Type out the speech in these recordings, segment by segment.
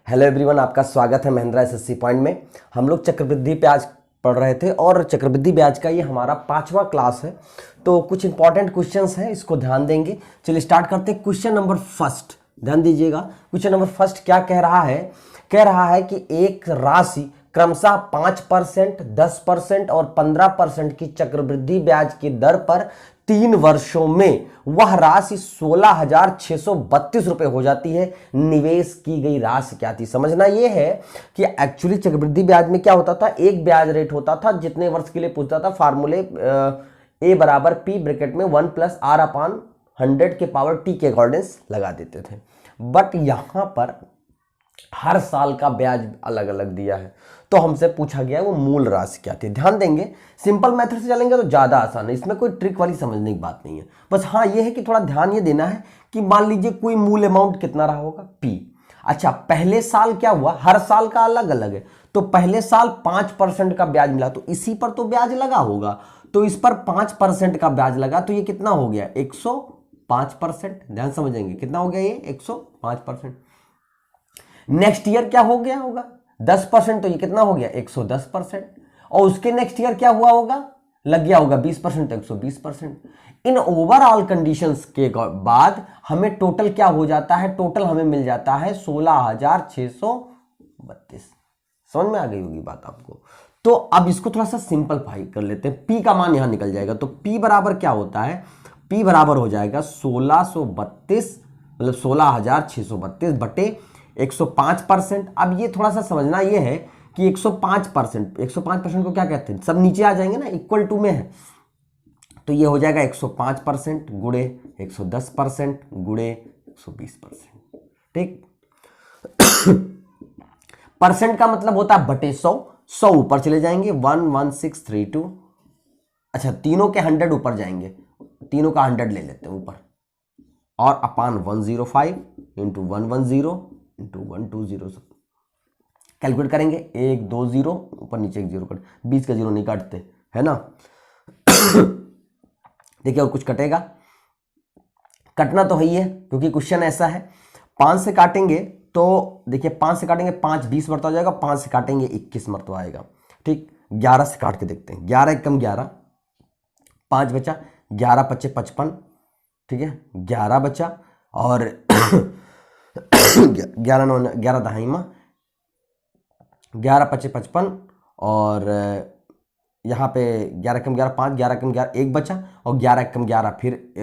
Hello everyone, आपका स्वागत है महिंद्रा एसएससी पॉइंट में। हम लोग चक्रवृद्धि ब्याज पढ़ रहे थे और चक्रवृद्धि ब्याज का ये हमारा 5वां क्लास है। तो कुछ इंपॉर्टेंट क्वेश्चंस हैं, इसको ध्यान देंगे। चलिए स्टार्ट करते हैं। क्वेश्चन नंबर फर्स्ट ध्यान दीजिएगा। क्वेश्चन नंबर फर्स्ट क्या कह रहा है? कह रहा है कि एक राशि क्रमशः 5%, 10% और 15% की चक्रवृद्धि ब्याज की दर पर 3 वर्षों में वह राशि 16,632 रुपए हो जाती है। निवेश की गई राशि क्या थी? समझना यह है कि एक्चुअली चक्रवृद्धि ब्याज में क्या होता था, एक ब्याज रेट होता था जितने वर्ष के लिए पूछता था। फार्मूले ए बराबर पी ब्रैकेट में 1 + r/100 के पावर टी के अकॉर्डिंग्स लगा देते थे। बट यहां पर हर साल का ब्याज अलग अलग दिया है, तो हमसे पूछा गया है वो मूल राशि क्या थी। ध्यान देंगे, सिंपल मेथड से चलेंगे तो ज्यादा आसान है, इसमें कोई ट्रिक वाली समझने की बात नहीं है। बस हाँ ये है कि थोड़ा ध्यान ये देना है कि मान लीजिए कोई मूल अमाउंट कितना रहा होगा, पी। अच्छा, पहले साल क्या हुआ, हर साल का अलग अलग है। तो पहले साल 5% का ब्याज मिला, तो इसी पर तो ब्याज लगा होगा, तो इस पर 5% का ब्याज लगा, तो ये कितना हो गया, 105%। ध्यान समझेंगे, कितना हो गया ये, 105%। नेक्स्ट ईयर क्या हो गया होगा, 10%, तो ये कितना हो गया, 110%। और उसके नेक्स्ट ईयर क्या हुआ होगा, लग गया होगा 20%, 120%। इन ओवरऑल कंडीशंस के बाद हमें टोटल क्या हो जाता है, टोटल हमें मिल जाता है 16,632। समझ में आ गई होगी बात आपको। तो अब इसको थोड़ा सा सिंपलीफाई कर लेते हैं। पी का मान यहां निकल जाएगा, तो पी बराबर क्या होता है, पी बराबर हो जाएगा 1632 मतलब 16,632 बटे 105%। अब ये थोड़ा सा समझना ये है कि 105% को क्या कहते हैं, सब नीचे आ जाएंगे ना, इक्वल टू में है, तो ये हो जाएगा 105% गुणे 110% गुणे 120%। ठीक, परसेंट का मतलब होता है बटे 100। 100 ऊपर चले जाएंगे, 11632। अच्छा, तीनों के 100 ऊपर जाएंगे, तीनों का 100 ले लेते हैं ऊपर, और अपान 105 इंटू 110 इंटू 120 सब कैलकुलेट करेंगे। 1 2 0 ऊपर नीचे 1 0 कट, 20 का 0 नहीं काटते है ना। देखिए और कुछ कटेगा, कटना तो है ही है क्योंकि क्वेश्चन ऐसा है। 5 से काटेंगे तो देखिए, 5 से काटेंगे 5 20 मरतबा जाएगा, 5 से काटेंगे 21 मरतबा आएगा। ठीक, 11 से काट के देखते हैं, 11 × 11 5 बचा, 11 × 5 = 55। ठीक है, 11 बचा, और 11 9 11 दहाइमा, 11 × 5 = 55, और यहाँ पे 11 × 11 5, 11 × 11 1 बचा, और 11 × 11 फिर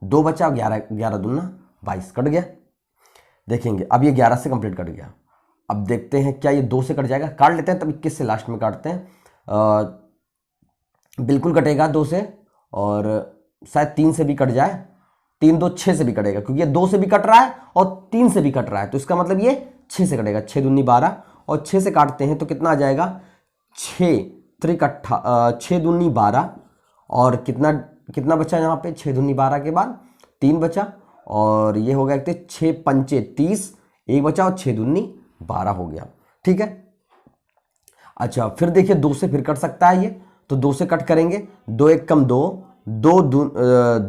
2 बचा, और 11 11 दूना 22 कट गया। देखेंगे अब ये 11 से कंप्लीट कट गया। अब देखते हैं क्या ये 2 से कट जाएगा, काट लेते हैं, तब 21 से लास्ट में काटते हैं। बिल्कुल कटेगा 2 से, और शायद 3 से भी कट जाए, 3 2 6 से भी कटेगा, क्योंकि ये 2 से भी कट रहा है और 3 से भी कट रहा है, तो इसका मतलब ये 6 से कटेगा। 6 दूनी 12, और 6 से काटते हैं तो कितना आ जाएगा, 6 3 6 दूनी 12, और कितना बचा यहाँ पे, 6 दूनी 12 के बाद 3 बचा, और ये हो गया 6 पंचे 30, 1 बचा, और 6 दूनी 12 हो गया। ठीक है, अच्छा फिर देखिए 2 से फिर कट सकता है ये, तो 2 से कट करेंगे, 2 1 = 2,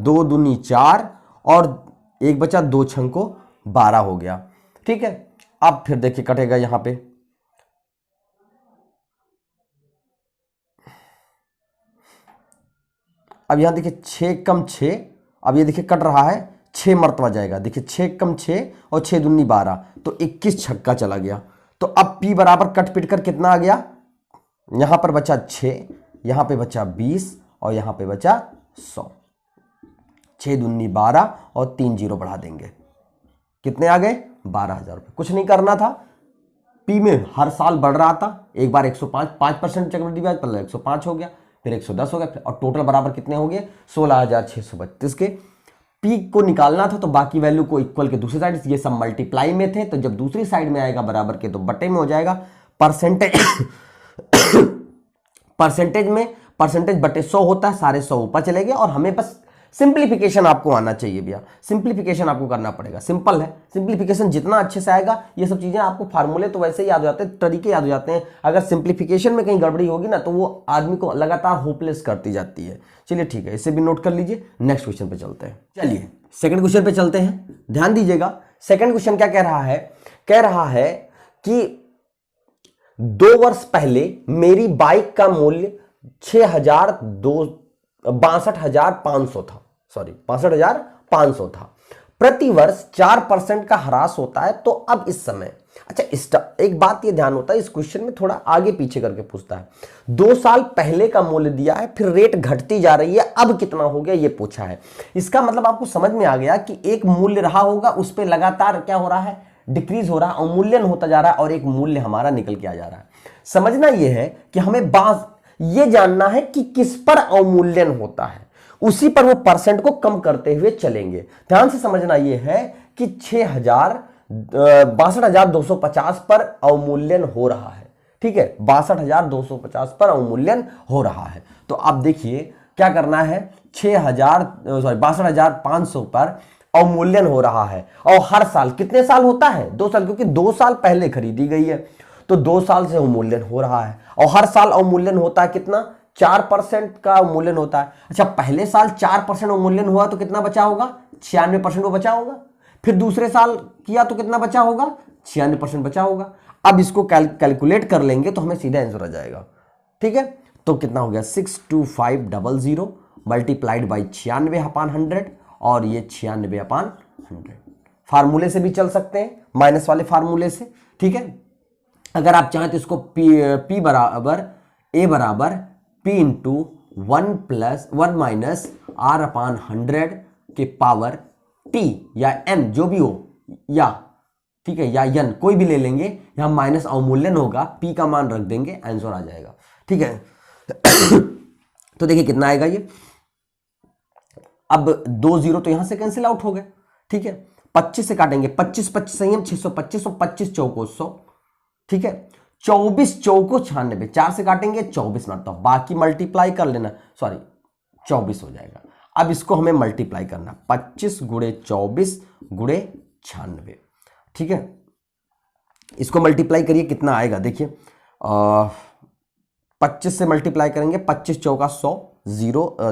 2 दूनी 4, और 1 बचा, 2 छंको 12 हो गया। ठीक है, अब फिर देखिए कटेगा यहां पे, अब यहां देखिए 6 × 6, अब ये देखिए कट रहा है, 6 मरतबा जाएगा। देखिए 6 × 6 और 6 दूनी 12, तो 21 छक्का चला गया। तो अब पी बराबर कट पिट कर कितना आ गया, यहां पर बचा 6, यहां पे बचा 20, और यहां पे बचा 100। 6 दूनी 12 और 3 0 बढ़ा देंगे, कितने आ गए, 12,000 रुपये। कुछ नहीं करना था, पी में हर साल बढ़ रहा था, एक बार 105% चक्रवृद्धि ब्याज पर 105 हो गया, फिर 110 हो गया, और टोटल बराबर कितने हो गए, 16,632 के। पी को निकालना था तो बाकी वैल्यू को इक्वल के दूसरी साइड, ये सब मल्टीप्लाई में थे, तो जब दूसरी साइड में आएगा बराबर के तो बटे में हो जाएगा। परसेंटेज बटे 100 होता है, सारे 100 ऊपर चले गए, और हमें बस सिंप्लीफिकेशन आपको आना चाहिए भैया, सिंप्लीफिकेशन आपको करना पड़ेगा। सिंपल है, सिंप्लीफिकेशन जितना अच्छे से आएगा, ये सब चीजें आपको फार्मूले तो वैसे ही याद हो जाते हैं, तरीके याद हो जाते हैं, अगर सिंप्लीफिकेशन में कहीं गड़बड़ी होगी ना तो वो आदमी को लगातार होपलेस करती जाती है। चलिए ठीक है, इसे भी नोट कर लीजिए। नेक्स्ट क्वेश्चन पे चलते हैं। चलिए सेकंड क्वेश्चन पे चलते हैं, ध्यान दीजिएगा। सेकंड क्वेश्चन क्या कह रहा है, कह रहा है कि 2 वर्ष पहले मेरी बाइक का मूल्य 62,500 था, सॉरी 62,500 था। प्रति वर्ष 4% का ह्रास होता है, तो अब इस समय, अच्छा एक बात ये ध्यान होता है, इस क्वेश्चन में थोड़ा आगे पीछे करके पूछता है। 2 साल पहले का मूल्य दिया है, फिर रेट घटती जा रही है, अब कितना हो गया ये पूछा है। इसका मतलब आपको समझ में आ गया कि एक मूल्य रहा होगा, उस पर लगातार क्या हो रहा है, डिक्रीज हो रहा है, अवमूल्यन होता जा रहा है, और एक मूल्य हमारा निकल के आ जा रहा है। समझना यह है कि हमें ये जानना है कि किस पर अवमूल्यन होता है, उसी पर वो परसेंट को कम करते हुए चलेंगे। ध्यान से समझना यह है कि 62,250 पर अवमूल्यन हो रहा है, ठीक है, 62,250 पर अवमूल्यन हो रहा है। तो आप देखिए क्या करना है, 62,500 पर अवमूल्यन हो रहा है, और हर साल कितने साल होता है, 2 साल, क्योंकि 2 साल पहले खरीदी गई है, तो 2 साल से अवमूल्यन हो रहा है, और हर साल अवमूल्यन होता है कितना, 4% का अवमूल्यन होता है। अच्छा, पहले साल 4% अवमूल्यन हुआ तो कितना बचा होगा, 96% वो बचा होगा। फिर दूसरे साल किया तो कितना बचा होगा, 96% बचा होगा। अब इसको कैलकुलेट कर लेंगे तो हमें सीधा आंसर आ जाएगा, ठीक है। तो कितना हो गया, 62500 मल्टीप्लाइड बाई 96/100, और ये 96/100। फार्मूले से भी चल सकते हैं, माइनस वाले फार्मूले से, ठीक है। अगर आप चाहें तो इसको P बराबर A बराबर P इंटू 1 माइनस R/100 के पावर T या N जो भी हो, या ठीक है, या N कोई भी ले लेंगे, यहां माइनस अवमूल्यन होगा, P का मान रख देंगे, आंसर आ जाएगा, ठीक है। तो देखिए कितना आएगा ये, अब 2 0 तो यहां से कैंसिल आउट हो गए, ठीक है। 25 से काटेंगे, 25 25 संयम 625 और 25 चौको 100, ठीक है। 24 चौको 96, 4 से काटेंगे 24 मरता, बाकी मल्टीप्लाई कर लेना, सॉरी 24 हो जाएगा। अब इसको हमें मल्टीप्लाई करना, 25 गुणे 24 गुणे 96, ठीक है। इसको मल्टीप्लाई करिए, कितना आएगा देखिए, 25 से मल्टीप्लाई करेंगे, 25 चौका 100,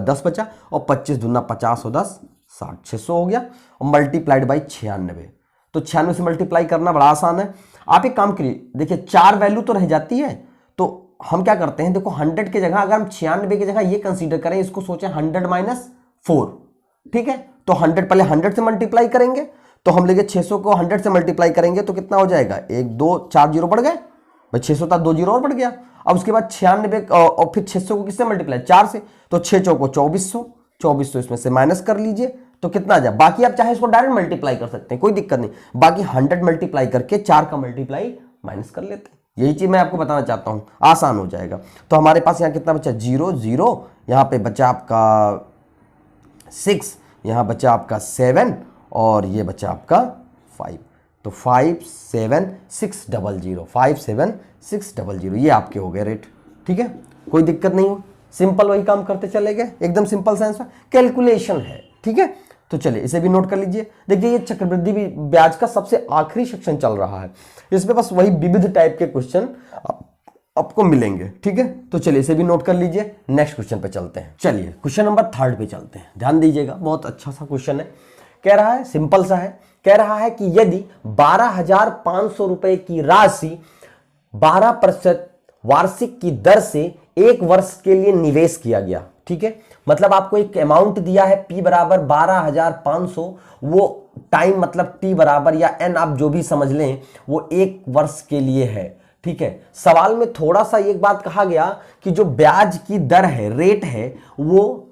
10 बचा, और 25 दूना 50 और 10 60, 600 हो गया, और मल्टीप्लाइड बाई 96। तो 96 से मल्टीप्लाई करना बड़ा आसान है। आप एक काम करिए, देखिए 4 वैल्यू तो रह जाती है, तो हम क्या करते हैं, देखो 100 की जगह अगर हम 96 की जगह ये कंसीडर करें, इसको सोचें 100 माइनस 4, ठीक है। तो 100 पहले 100 से मल्टीप्लाई करेंगे, तो हम लेंगे 600 को 100 से मल्टीप्लाई करेंगे तो कितना हो जाएगा, 1 2 4 जीरो बढ़ गए भाई, 600 था 2 जीरो और बढ़ गया। अब उसके बाद 96 और फिर 600 को किससे मल्टीप्लाई, 4 से, तो 6 चौको 2400, 2400 इसमें से माइनस कर लीजिए तो कितना आ जाए। बाकी आप चाहे इसको डायरेक्ट मल्टीप्लाई कर सकते हैं, कोई दिक्कत नहीं, बाकी 100 मल्टीप्लाई करके 4 का मल्टीप्लाई माइनस कर लेते हैं। यही चीज मैं आपको बताना चाहता हूं, आसान हो जाएगा। तो हमारे पास यहाँ कितना बचा, 0 0, यहाँ पे बचा आपका 6, यहाँ बचा आपका 7, और ये बचा आपका 5। तो 57600, 57600 ये आपके हो गए रेट, ठीक है, कोई दिक्कत नहीं हो, सिंपल वही काम करते चले गए, एकदम सिंपल सा आंसर, कैलकुलेशन है, ठीक है। तो चलिए इसे भी नोट कर लीजिए। देखिए ये चक्रवृद्धि ब्याज का सबसे आखिरी सेक्शन चल रहा है, इसमें बस वही विविध टाइप के क्वेश्चन आपको मिलेंगे, ठीक है। तो चलिए इसे भी नोट कर लीजिए, नेक्स्ट क्वेश्चन पे चलते हैं। चलिए क्वेश्चन नंबर 3 पे चलते हैं, ध्यान दीजिएगा, बहुत अच्छा सा क्वेश्चन है। कह रहा है, सिंपल सा है, कह रहा है कि यदि 12,500 रुपए की राशि 12% वार्षिक की दर से 1 वर्ष के लिए निवेश किया गया, ठीक है, मतलब आपको एक अमाउंट दिया है P बराबर 12,500, वो टाइम मतलब T बराबर या N आप जो भी समझ लें, वो 1 वर्ष के लिए है, ठीक है। सवाल में थोड़ा सा एक बात कहा गया कि जो ब्याज की दर है, रेट है, वो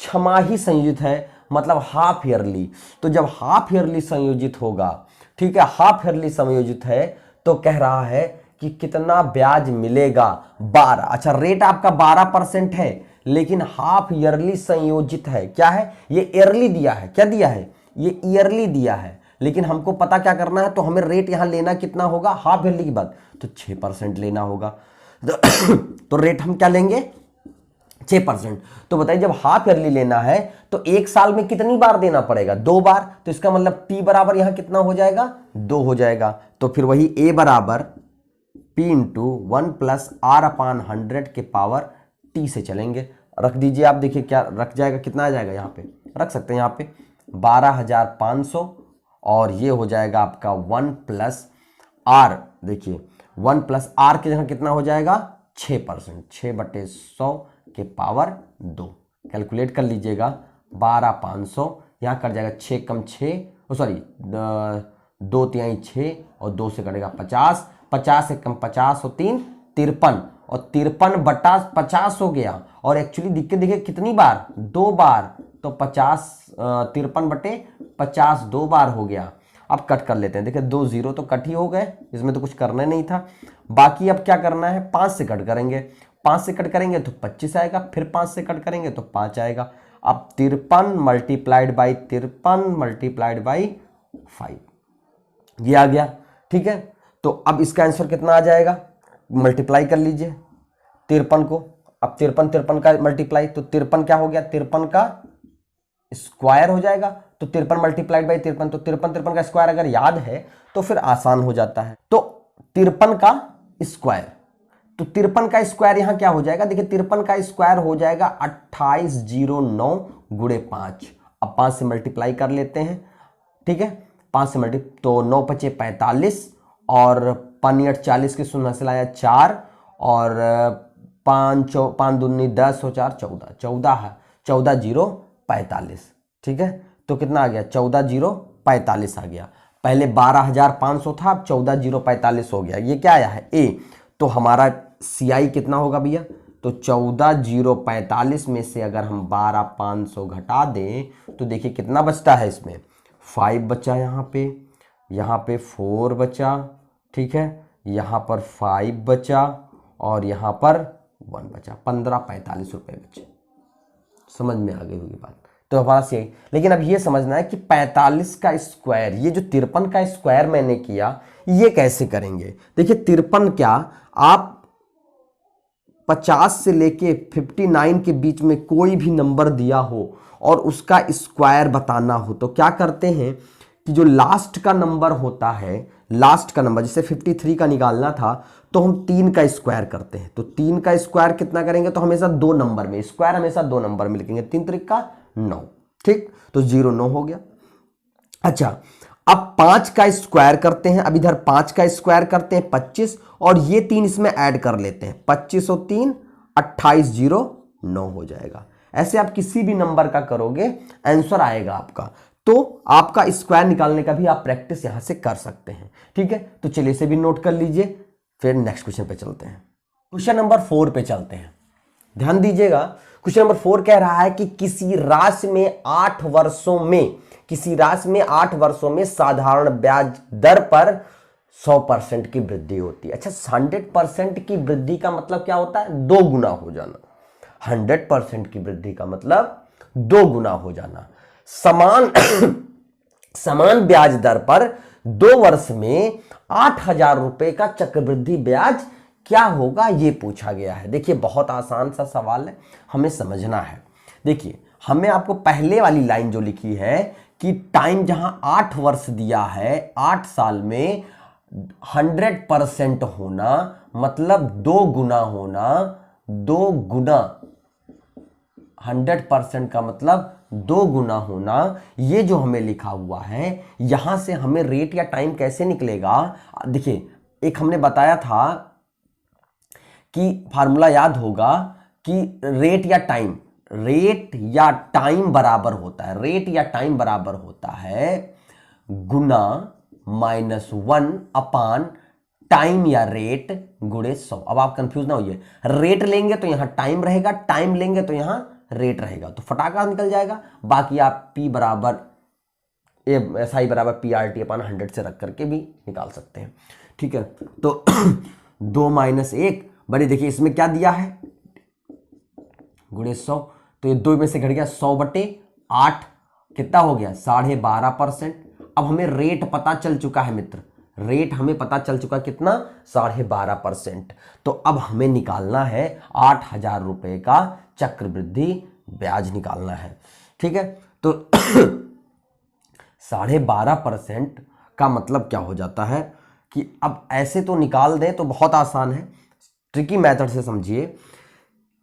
छमाही संयोजित है, मतलब हाफ ईयरली। तो जब हाफ ईयरली संयोजित होगा, ठीक है, हाफ ईयरली संयोजित है, तो कह रहा है कि कितना ब्याज मिलेगा, 12। अच्छा, रेट आपका 12% है, लेकिन हाफ ईयरली संयोजित है, क्या है ये, ईयरली दिया है, क्या दिया है, ये ईयरली दिया है, लेकिन हमको पता क्या करना है, तो हमें रेट यहां लेना कितना होगा, हाफ ईयरली की बात, तो 6% लेना होगा। तो रेट हम क्या लेंगे, 6%। तो बताइए जब हाफ ईयरली लेना है तो 1 साल में कितनी बार देना पड़ेगा, 2 बार। तो इसका मतलब T बराबर यहां कितना हो जाएगा, 2 हो जाएगा। तो फिर वही A बराबर P इंटू 1 प्लस R/100 के पावर T से चलेंगे, रख दीजिए आप, देखिए क्या रख जाएगा, कितना आ जाएगा, यहाँ पे रख सकते हैं, यहाँ पे 12,500, और ये हो जाएगा आपका 1 प्लस आर, देखिए 1 प्लस आर की जगह कितना हो जाएगा 6%, 6/100 के पावर 2। कैलकुलेट कर लीजिएगा 12,500, यहाँ कट जाएगा 6 कम 6, सॉरी 2 तिहाई 6 और 2 से कटेगा 50, 50 से कम 50 और 3 53, और 53/50 हो गया। और एक्चुअली देखिए कितनी बार, 2 बार, तो 53/50 2 बार हो गया। अब कट कर लेते हैं, देखिए 2 0 तो कट ही हो गए, इसमें तो कुछ करना नहीं था। बाकी अब क्या करना है, 5 से कट करेंगे, 5 से कट करेंगे तो 25 आएगा, फिर 5 से कट करेंगे तो 5 आएगा। अब 53 मल्टीप्लाइड बाई 53 मल्टीप्लाइड बाई 5, ये आ गया। ठीक है, तो अब इसका आंसर कितना आ जाएगा, मल्टीप्लाई कर लीजिए 53 को। अब 53 का मल्टीप्लाई, तो 53 क्या हो गया, 53 का स्क्वायर हो जाएगा, तो 53 मल्टीप्लाइड बाई 53, तो 53 का स्क्वायर अगर याद है तो फिर आसान हो जाता है। तो 53 का स्क्वायर, तो 53 का स्क्वायर यहां क्या हो जाएगा, देखिए 53 का स्क्वायर हो जाएगा 2809 गुणे 5। अब 5 से मल्टीप्लाई कर लेते हैं, ठीक है, 5 से मल्टीप्लाई, तो 9 पचे 45, और 5 40 के शून्य से लाया 4, और 5 दूनी 10 और 4 14, 14 0 45। ठीक है, तो कितना आ गया, 14 0 45 आ गया। पहले 12,500 था, अब 14 0 45 हो गया। ये क्या आया है, ए। तो हमारा CI कितना होगा भैया, तो 14 0 45 में से अगर हम 12,500 घटा दें तो देखिए कितना बचता है, इसमें 5 बचा, यहाँ पे 4 बचा, ठीक है, यहाँ पर 5 बचा, और यहाँ पर 1 बचा, 1545 रुपये बचे। समझ में आ गई होगी बात, तो हमारा सही। लेकिन अब ये समझना है कि 45 का स्क्वायर, ये जो 53 का स्क्वायर मैंने किया, ये कैसे करेंगे। देखिए 53 क्या, आप 50 से लेके 59 के बीच में कोई भी नंबर दिया हो और उसका स्क्वायर बताना हो तो क्या करते हैं कि जो लास्ट का नंबर होता है, लास्ट का नंबर, जैसे 53 का निकालना था तो हम 3 का स्क्वायर करते हैं, तो 3 का स्क्वायर कितना करेंगे, तो हमेशा 2 नंबर में, स्क्वायर हमेशा 2 नंबर में लिखेंगे, 3 त्रिक का 9, ठीक, तो 0 9 हो गया। अच्छा, अब 5 का स्क्वायर करते हैं, अब इधर 5 का स्क्वायर करते हैं 25, और ये 3 इसमें ऐड कर लेते हैं, 25 और 3 28 0 9 हो जाएगा। ऐसे आप किसी भी नंबर का करोगे आंसर आएगा आपका। तो आपका स्क्वायर निकालने का भी आप प्रैक्टिस यहां से कर सकते हैं। ठीक है, तो चलिए इसे भी नोट कर लीजिए, फिर नेक्स्ट क्वेश्चन पे चलते हैं। क्वेश्चन नंबर 4 पे चलते हैं, ध्यान दीजिएगा। क्वेश्चन नंबर 4 कह रहा है कि किसी राशि में 8 वर्षों में, किसी राशि में 8 वर्षों में साधारण ब्याज दर पर 100% की वृद्धि होती है। अच्छा, 100% की वृद्धि का मतलब क्या होता है, 2 गुना हो जाना। 100% की वृद्धि का मतलब 2 गुना हो जाना। समान ब्याज दर पर 2 वर्ष में 8,000 रुपए का चक्रवृद्धि ब्याज क्या होगा, ये पूछा गया है। देखिए बहुत आसान सा सवाल है, हमें समझना है। देखिए हमें आपको पहले वाली लाइन जो लिखी है कि टाइम जहां 8 वर्ष दिया है, 8 साल में 100% होना मतलब 2 गुना होना, 2 गुना, 100% का मतलब 2 गुना होना। ये जो हमें लिखा हुआ है, यहां से हमें रेट या टाइम कैसे निकलेगा। देखिए एक हमने बताया था कि फार्मूला याद होगा कि रेट या टाइम बराबर होता है, रेट या टाइम बराबर होता है गुना -1 अपान टाइम या रेट गुणे 100। अब आप कंफ्यूज ना होइए, रेट लेंगे तो यहां टाइम रहेगा, टाइम लेंगे तो यहां रेट रहेगा, तो फटाका निकल जाएगा। बाकी आप P बराबर SI बराबर PRT अपान 100 से रख करके भी निकाल सकते हैं। ठीक है, तो 2 - 1 बड़ी, देखिए इसमें क्या दिया है गुणे 100, तो ये 2 में से घट गया 100/8, कितना हो गया 12.5%। अब हमें रेट पता चल चुका है मित्र, रेट हमें पता चल चुका कितना 12.5%। तो अब हमें निकालना है 8,000 रुपए का चक्रवृद्धि ब्याज निकालना है। ठीक है, तो 12.5% का मतलब क्या हो जाता है कि अब ऐसे तो निकाल दें तो बहुत आसान है, ट्रिकी मेथड से समझिए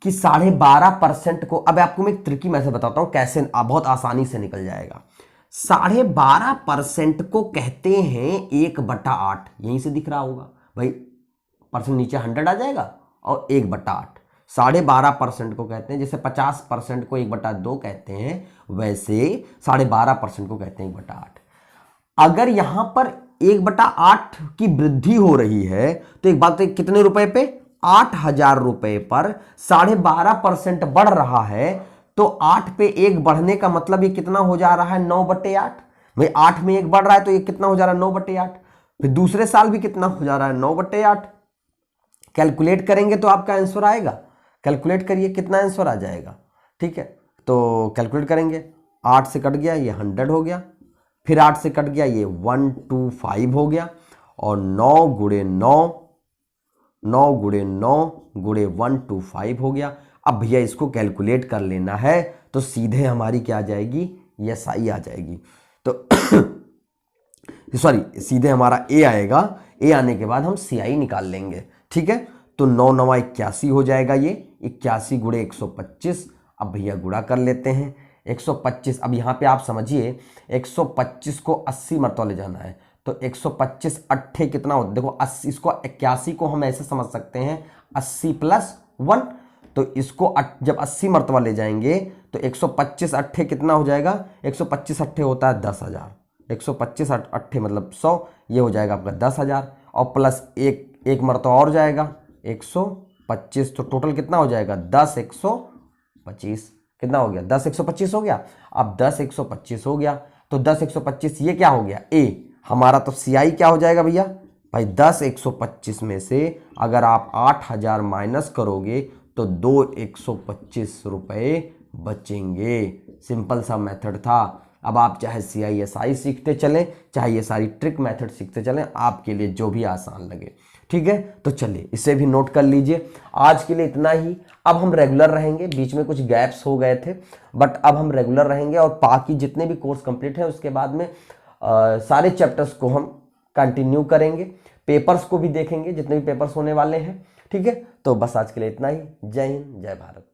कि 12.5% को, अब आपको मैं ट्रिकी मेथड बताता हूं कैसे बहुत आसानी से निकल जाएगा। 12.5% को कहते हैं 1/8। यहीं से दिख रहा होगा भाई, परसेंट नीचे 100 आ जाएगा और 1/8। 12.5% को कहते हैं, जैसे 50% को 1/2 कहते हैं, वैसे 12.5% को कहते हैं 1/8। अगर यहां पर 1/8 की वृद्धि हो रही है तो एक बात, कितने रुपए पे, 8,000 रुपए पर 12.5% बढ़ रहा है, तो 8 पे 1 बढ़ने का मतलब ये कितना हो जा रहा है, 9/8। भाई 8 में 1 बढ़ रहा है तो ये कितना हो जा रहा है, 9/8। फिर दूसरे साल भी कितना हो जा रहा है, 9/8। कैलकुलेट करेंगे तो आपका आंसर आएगा, कैलकुलेट करिए कितना आंसर आ जाएगा। ठीक है, तो कैलकुलेट करेंगे, 8 से कट गया ये 100 हो गया, फिर 8 से कट गया ये 125 हो गया, और 9 गुणे 9 गुणे 125 हो गया। अब भैया इसको कैलकुलेट कर लेना है तो सीधे हमारी क्या आ जाएगी, SI आ जाएगी। तो सॉरी, सीधे हमारा A आएगा। A आने के बाद हम CI निकाल लेंगे। ठीक है, तो 9 9 81 हो जाएगा, ये 81 गुणे 125। अब भैया गुणा कर लेते हैं 125। अब यहाँ पे आप समझिए 125 को 80 मरतबा ले जाना है, तो 125 अट्ठे कितना होता है, देखो 80, इसको 81 को हम ऐसे समझ सकते हैं 80 + 1। तो इसको जब 80 मरतबा ले जाएंगे तो 125 अट्ठे कितना हो जाएगा, 125 अट्ठे होता है 10,000। 125 अट्ठे मतलब 100, ये हो जाएगा आपका 10,000, और प्लस एक मरतबा और जाएगा 125, तो टोटल कितना हो जाएगा, 10 125। कितना हो गया, 10 125 हो गया। अब 10 125 हो गया तो 10 125 ये क्या हो गया, A हमारा। तो CI क्या हो जाएगा भैया, भाई 10 125 में से अगर आप 8,000 माइनस करोगे तो 2 125 रुपए बचेंगे। सिंपल सा मेथड था। अब आप चाहे CI SI सीखते चलें, चाहे ये सारी ट्रिक मेथड सीखते चलें, आपके लिए जो भी आसान लगे। ठीक है, तो चलिए इसे भी नोट कर लीजिए। आज के लिए इतना ही। अब हम रेगुलर रहेंगे, बीच में कुछ गैप्स हो गए थे, बट अब हम रेगुलर रहेंगे और बाकी जितने भी कोर्स कंप्लीट है उसके बाद में सारे चैप्टर्स को हम कंटिन्यू करेंगे, पेपर्स को भी देखेंगे जितने भी पेपर्स होने वाले हैं। ठीक है, तो बस आज के लिए इतना ही। जय हिंद, जय भारत।